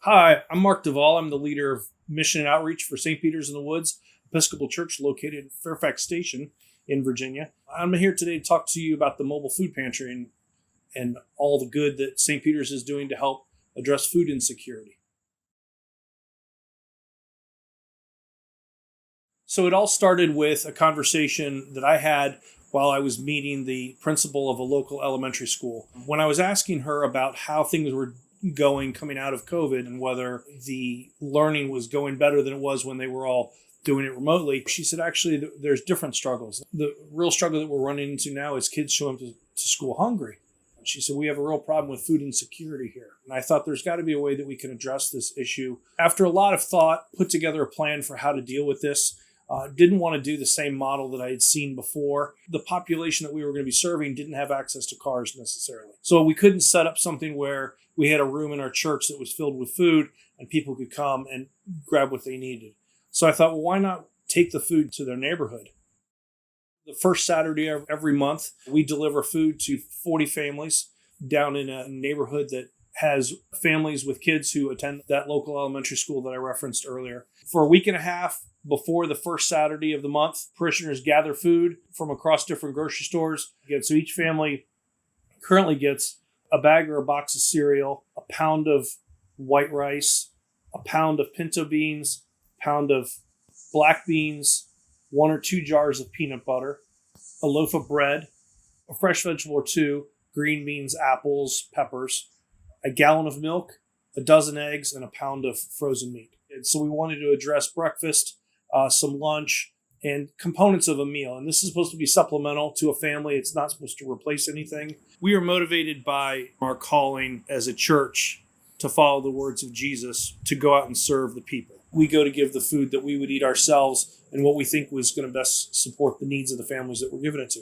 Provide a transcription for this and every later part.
Hi, I'm Mark Duvall. I'm the leader of Mission and Outreach for St. Peter's in the Woods Episcopal Church located in Fairfax Station in Virginia. I'm here today to talk to you about the mobile food pantry and all the good that St. Peter's is doing to help address food insecurity. So it all started with a conversation that I had while I was meeting the principal of a local elementary school. When I was asking her about how things were going coming out of COVID and whether the learning was going better than it was when they were all doing it remotely, she said, actually, there's different struggles. The real struggle that we're running into now is kids showing up to school hungry. She said, we have a real problem with food insecurity here. And I thought there's got to be a way that we can address this issue. After a lot of thought, put together a plan for how to deal with this. Didn't want to do the same model that I had seen before. The population that we were going to be serving didn't have access to cars necessarily. So we couldn't set up something where we had a room in our church that was filled with food and people could come and grab what they needed. So I thought, well, why not take the food to their neighborhood? The first Saturday of every month, we deliver food to 40 families down in a neighborhood that has families with kids who attend that local elementary school that I referenced earlier. For a week and a half before the first Saturday of the month, parishioners gather food from across different grocery stores. So each family currently gets a bag or a box of cereal, a pound of white rice, a pound of pinto beans, a pound of black beans, 1 or 2 jars of peanut butter, a loaf of bread, a fresh vegetable or two, green beans, apples, peppers, a gallon of milk, a dozen eggs, and a pound of frozen meat. And so we wanted to address breakfast, some lunch, and components of a meal. And this is supposed to be supplemental to a family. It's not supposed to replace anything. We are motivated by our calling as a church to follow the words of Jesus, to go out and serve the people. We go to give the food that we would eat ourselves and what we think was going to best support the needs of the families that we're giving it to.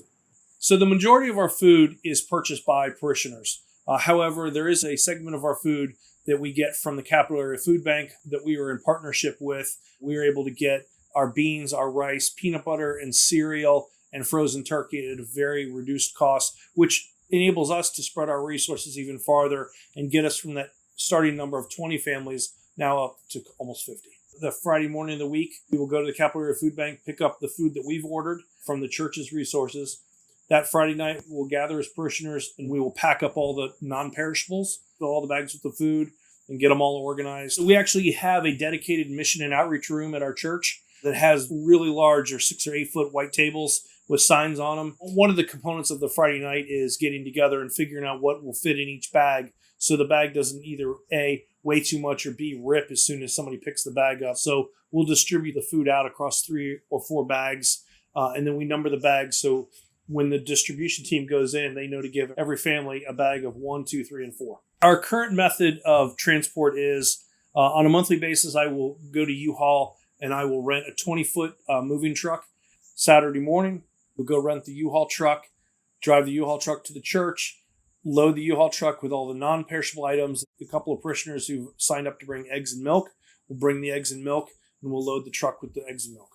So the majority of our food is purchased by parishioners. However, there is a segment of our food that we get from the Capital Area Food Bank that we were in partnership with. We were able to get our beans, our rice, peanut butter, and cereal, and frozen turkey at a very reduced cost, which enables us to spread our resources even farther and get us from that starting number of 20 families now up to almost 50. The Friday morning of the week, we will go to the Capital Area Food Bank, pick up the food that we've ordered from the church's resources. That Friday night, we'll gather as parishioners and we will pack up all the non-perishables, fill all the bags with the food, and get them all organized. So we actually have a dedicated mission and outreach room at our church that has really large, or 6 or 8 foot white tables with signs on them. One of the components of the Friday night is getting together and figuring out what will fit in each bag, so the bag doesn't either A, weigh too much, or B, rip as soon as somebody picks the bag up. So we'll distribute the food out across 3 or 4 bags, and then we number the bags. So when the distribution team goes in, they know to give every family a bag of 1, 2, 3, and 4. Our current method of transport is on a monthly basis, I will go to U-Haul and I will rent a 20-foot moving truck. Saturday morning, we'll go rent the U-Haul truck, drive the U-Haul truck to the church, load the U-Haul truck with all the non-perishable items. A couple of parishioners who've signed up to bring eggs and milk will bring the eggs and milk, and we'll load the truck with the eggs and milk.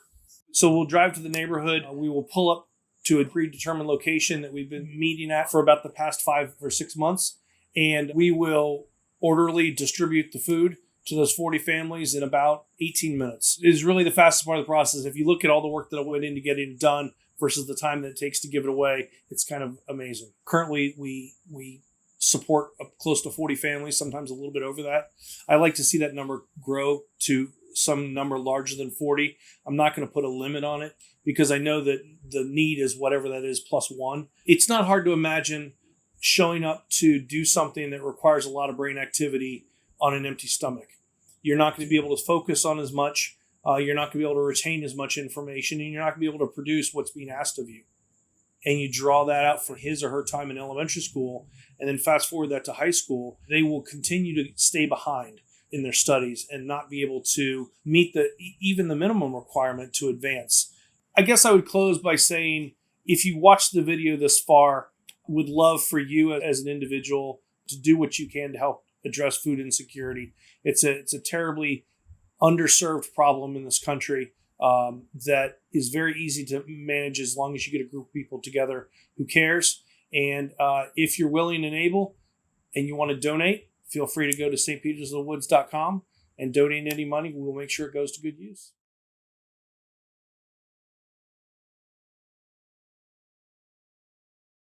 So we'll drive to the neighborhood. We will pull up to a predetermined location that we've been meeting at for about the past 5 or 6 months. And we will orderly distribute the food to those 40 families in about 18 minutes. It is really the fastest part of the process. If you look at all the work that went into getting it done versus the time that it takes to give it away, it's kind of amazing. Currently, we support close to 40 families, sometimes a little bit over that. I like to see that number grow to some number larger than 40. I'm not going to put a limit on it because I know that the need is whatever that is plus 1. It's not hard to imagine showing up to do something that requires a lot of brain activity on an empty stomach. You're not going to be able to focus on as much. You're not going to be able to retain as much information, and you're not going to be able to produce what's being asked of you. And you draw that out for his or her time in elementary school, and then fast forward that to high school, they will continue to stay behind in their studies and not be able to meet even the minimum requirement to advance. I guess I would close by saying, if you watched the video this far, would love for you as an individual to do what you can to help address food insecurity. It's a terribly underserved problem in this country that is very easy to manage as long as you get a group of people together who cares. And if you're willing and able and you want to donate, feel free to go to stpetersofthewoods.com and donate any money. We'll make sure it goes to good use.